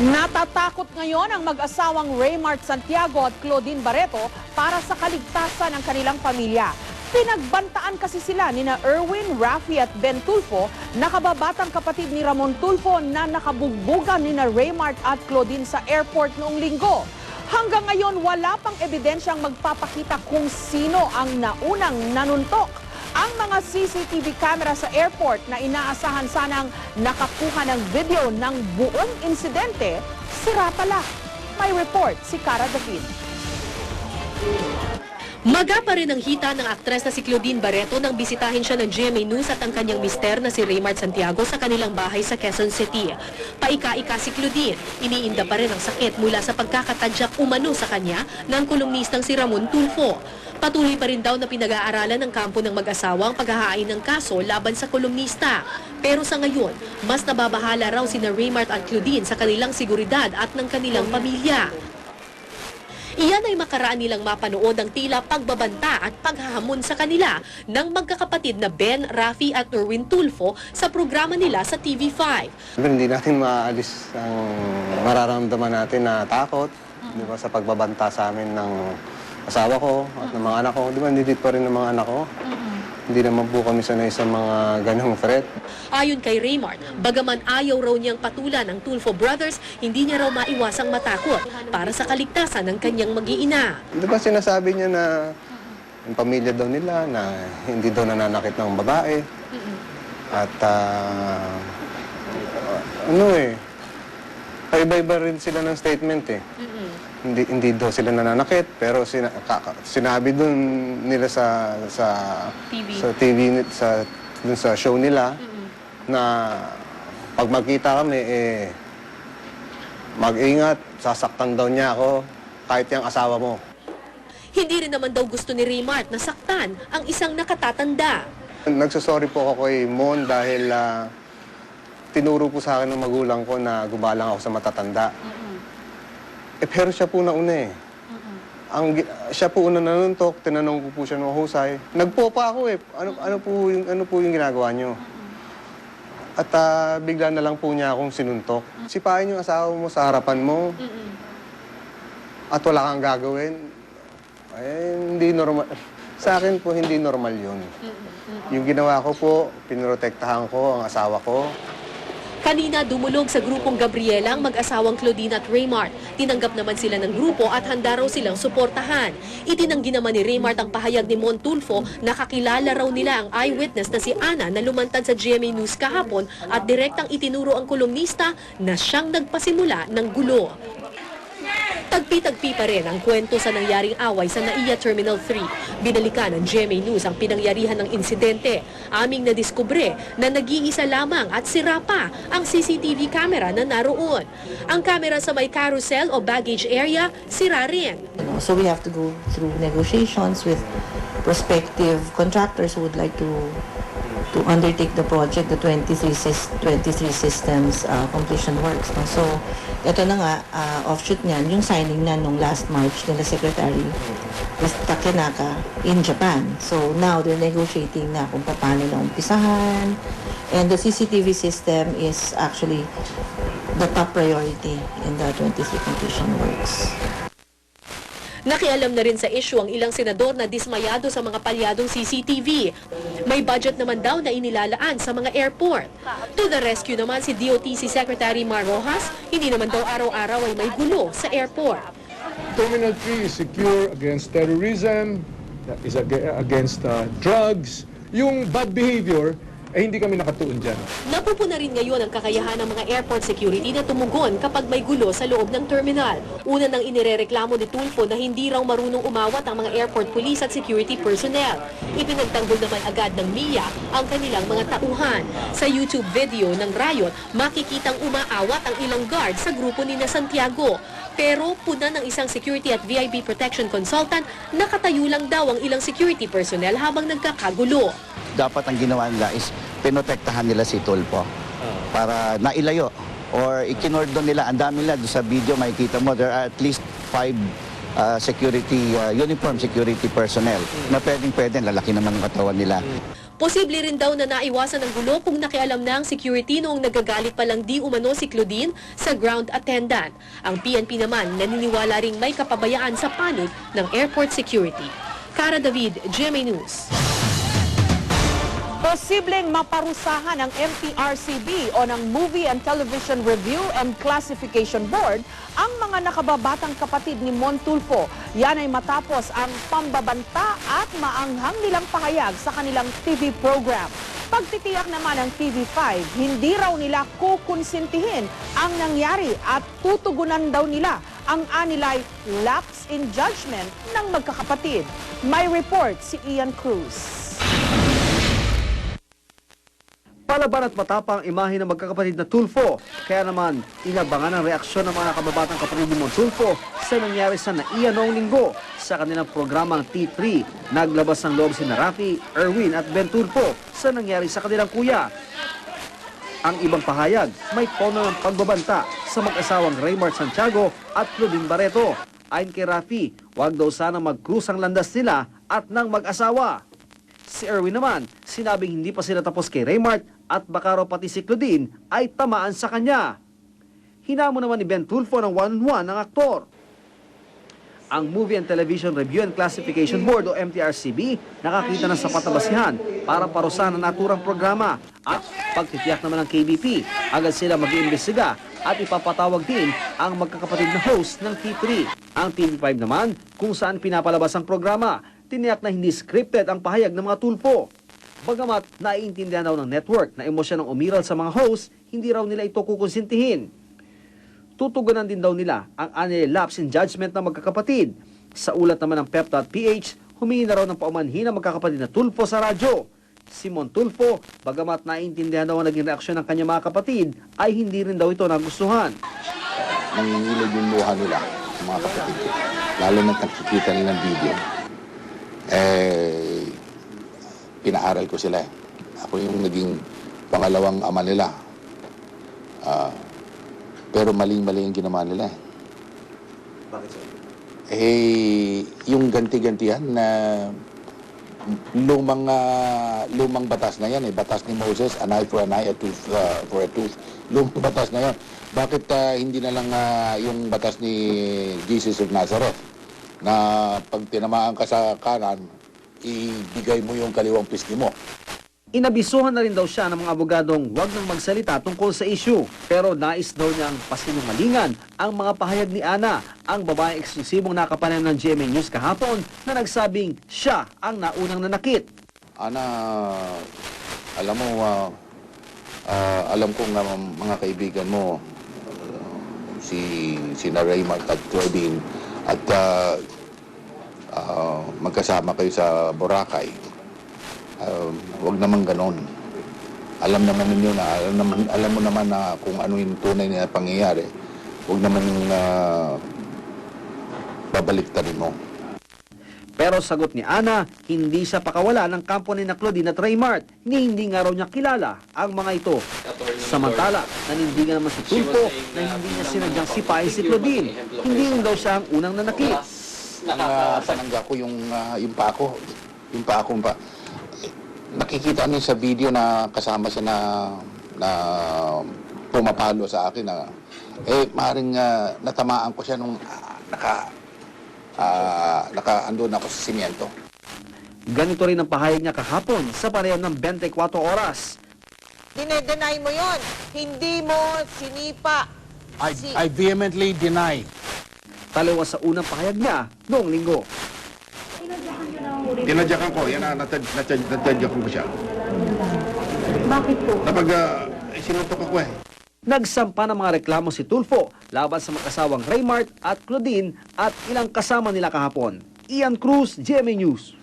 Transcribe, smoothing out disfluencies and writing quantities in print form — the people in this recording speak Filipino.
Natatakot ngayon ang mag-asawang Raymart Santiago at Claudine Barreto para sa kaligtasan ng kanilang pamilya. Pinagbantaan kasi sila nina Erwin, Rafi at Ben Tulfo na kababatang kapatid ni Ramon Tulfo na nakabugbugan nina Raymart at Claudine sa airport noong linggo. Hanggang ngayon wala pang ebidensyang magpapakita kung sino ang naunang nanuntok. Ang mga CCTV camera sa airport na inaasahan sanang nakakuha ng video ng buong insidente, sira pala. May report si Cara David. Maga pa rin ang hita ng aktres na si Claudine Barreto nang bisitahin siya ng GMA News at ang kanyang mister na si Raymart Santiago sa kanilang bahay sa Quezon City. Paika-ika si Claudine, iniinda pa rin ang sakit mula sa pagkakatadyak umano sa kanya ng kolumnistang si Ramon Tulfo. Patuloy pa rin daw na pinag-aaralan ng kampo ng mag-asawa ang paghahain ng kaso laban sa kolumnista. Pero sa ngayon, mas nababahala raw sina Raymart at Claudine sa kanilang seguridad at ng kanilang pamilya. Iyan ay makaraan nilang mapanood ang tila pagbabanta at paghahamon sa kanila ng magkakapatid na Ben, Rafi at Erwin Tulfo sa programa nila sa TV5. Hindi natin maalis ang mararamdaman natin na takot, di ba, sa pagbabanta sa amin ng asawa ko at ng mga anak ko. Di ba, hindi pa rin ng mga anak ko. Hindi naman po kami sanay sa mga ganong threat. Ayon kay Raymart, bagaman ayaw raw niyang patulan ang Tulfo brothers, hindi niya raw maiwasang matakot para sa kaligtasan ng kanyang mag-iina. Di ba sinasabi niya na yung pamilya daw nila na hindi daw nananakit ng babae. At paiba-iba rin sila ng statement eh. Hindi daw sila nananakit, pero sinabi dun nila sa TV, dun sa show nila na pag magkita kami, mag-ingat, sasaktan daw niya ako kahit yung asawa mo. Hindi rin naman daw gusto ni Raymart na saktan ang isang nakatatanda. Nagsasorry po ako kay Mon dahil tinuro po sa akin ng magulang ko na gumalang ako sa matatanda. Pero siya po nauna eh. Siya po una nanuntok, tinanong ko po siya ng husay. Nagpo pa ako eh. Ano po yung ginagawa niyo? At bigla na lang po niya akong sinuntok. Sipain yung asawa mo sa harapan mo. At wala kang gagawin. Hindi normal. Sa akin po, hindi normal yun. Yung ginawa ko po, pinrotektahan ko ang asawa ko. Kanina dumulog sa grupong Gabriela ang mag-asawang Claudine at Raymart. Tinanggap naman sila ng grupo at handa raw silang suportahan. Itinanggi naman ni Raymart ang pahayag ni Mon Tulfo na kakilala raw nila ang eyewitness na si Ana na lumantad sa GMA News kahapon at direktang itinuro ang kolumnista na siyang nagpasimula ng gulo. Tagpi-tagpi pa rin ang kwento sa nangyaring away sa NAIA Terminal 3. Binalikan ng GMA News ang pinangyarihan ng insidente. Aming nadiskubre na nag-iisa lamang at sira pa ang CCTV camera na naroon. Ang camera sa may carousel o baggage area, sira rin. So we have to go through negotiations with prospective contractors who would like to undertake the project, the 23 systems completion works. No? So, ito na nga, offshoot niyan, yung signing na nung last March nila Secretary Takenaka in Japan. So, now they're negotiating na kung paano na umpisahan. And the CCTV system is actually the top priority in the 23 completion works. Nakialam na rin sa issue ang ilang senador na dismayado sa mga palyadong CCTV. May budget naman daw na inilalaan sa mga airport. To the rescue naman si DOTC Secretary Mar Rojas, hindi naman daw araw-araw ay may gulo sa airport. Terminal 3 is secure against terrorism, is against drugs. Yung bad behavior, hindi kami nakatuon dyan. Napupuna rin ngayon ang kakayahan ng mga airport security na tumugon kapag may gulo sa loob ng terminal. Una nang inirereklamo ni Tulfo na hindi raw marunong umawat ang mga airport police at security personnel. Ipinagtanggol naman agad ng MIA ang kanilang mga tauhan. Sa YouTube video ng riot, makikitang umaawat ang ilang guard sa grupo ni na Santiago. Pero puna ng isang security at VIP protection consultant, nakatayo lang daw ang ilang security personnel habang nagkakagulo. Dapat ang ginawa nila is pinotektahan nila si Tulfo para nailayo or ikinordon nila. Ang dami nila doon sa video, makikita mo there are at least 5 uniform security personnel na pwedeng lalaki naman ang katawan nila. Posible rin daw na naiwasan ng gulo kung nakialam na ang security noong nagagalit palang di umano si Claudine sa ground attendant. Ang PNP naman naniniwala ring may kapabayaan sa panig ng airport security. Cara David, GMA News. Posibleng maparusahan ng MTRCB o ng Movie and Television Review and Classification Board ang mga nakababatang kapatid ni Mon Tulfo. Yan ay matapos ang pambabanta at maanghang nilang pahayag sa kanilang TV program. Pagtitiyak naman ng TV5, hindi raw nila kukonsintihin ang nangyari at tutugunan daw nila ang anilay lapse in judgment ng magkakapatid. May report si Ian Cruz. Palaban at matapang imahe ng magkakapatid na Tulfo. Kaya naman, inabangan ang reaksyon ng mga nakababatang kapatid ni Mon Tulfo sa nangyari sa NAIA noong linggo sa kanilang programang T3. Naglabas ng loob si Rafi, Erwin at Ben Tulfo sa nangyari sa kanilang kuya. Ang ibang pahayag, may tono ng pagbabanta sa mag-asawang Raymart Santiago at Claudine Barreto. Ayon kay Rafi, huwag daw sana mag-cruise ang landas nila at ng mag-asawa. Si Erwin naman, sinabing hindi pa sila tapos kay Raymart at baka raw pati si Claudine ay tamaan sa kanya. Hinamo naman ni Ben Tulfo ng one-on-one ng aktor. Ang Movie and Television Review and Classification Board o MTRCB nakakita ng sapat na basihan para parusahan ang naturang programa at pagtitiyak naman ng KBP, agad sila mag-iimbestiga at ipapatawag din ang magkakapatid na host ng T3. Ang TV5 naman kung saan pinapalabas ang programa, tiniyak na hindi scripted ang pahayag ng mga Tulfo. Bagamat naiintindihan daw ng network na emosyon ng umiral sa mga host, hindi raw nila ito kukonsintihin. Tutugunan din daw nila ang annual lapse in judgment ng magkakapatid. Sa ulat naman ng PEP.PH, humingi na raw ng paumanhin ang magkakapatid na Tulfo sa radyo. Si Mon Tulfo, bagamat naiintindihan daw ang naging reaksyon ng kanyang mga kapatid, ay hindi rin daw ito nagustuhan. Nangingilid yung luha nila, mga kapatid ko. Lalo na nakikita nila ng video. Pinaaral ko sila. Ako yung naging pangalawang ama nila. Pero maling-mali yung ginawa nila. Bakit sir? Yung ganti-gantihan na lumang batas na yan. Batas ni Moses, an eye for an eye, a tooth for a tooth. Lumang batas na yan. Bakit hindi na lang yung batas ni Jesus of Nazareth na pag tinamaan ka sa kanan, ibigay mo yung kaliwang pisngi mo. Inabisuhan na rin daw siya ng mga abogadong huwag nang magsalita tungkol sa issue. Pero nais daw niyang pasinungalingan ang mga pahayag ni Ana, ang babaeng eksklusibong nakapanayam ng GMA News kahapon na nagsabing siya ang naunang nanakit. Ana, alam mo, alam kong mga kaibigan mo, si Raymart at Claudine, at magkasama kayo sa Boracay. Huwag naman ganon. Alam naman ninyo na, alam mo naman na kung ano yung tunay na pangyayari. Huwag naman babaliktarin mo. Pero sagot ni Ana, hindi siya pakawala ng kampo ni Claudine at Raymart. Hindi nga raw niya kilala ang mga ito. Samantala, nanindigan naman si Tulfo na hindi niya sinadyang sipain si Claudine. Hindi rin daw siya ang unang nanakit. Panangga ko yung pa ko. Yung pa ako. Nakikita niyo sa video na kasama siya na pumapalo sa akin na maaaring natamaan ko siya nung nakaandun ako sa simyento. Ganito rin ang pahayag niya kahapon sa panayam ng 24 oras. Dinedenay mo yon. Hindi mo sinipa. I vehemently deny. Taliwas sa unang pahayag niya noong linggo. Tinadyakan ko, yan na, natadyakan ko siya. Bakit po? Napag sinutok ako Nagsampa ng mga reklamo si Tulfo laban sa mag-asawang Raymart at Claudine at ilang kasama nila kahapon. Ian Cruz, GMA News.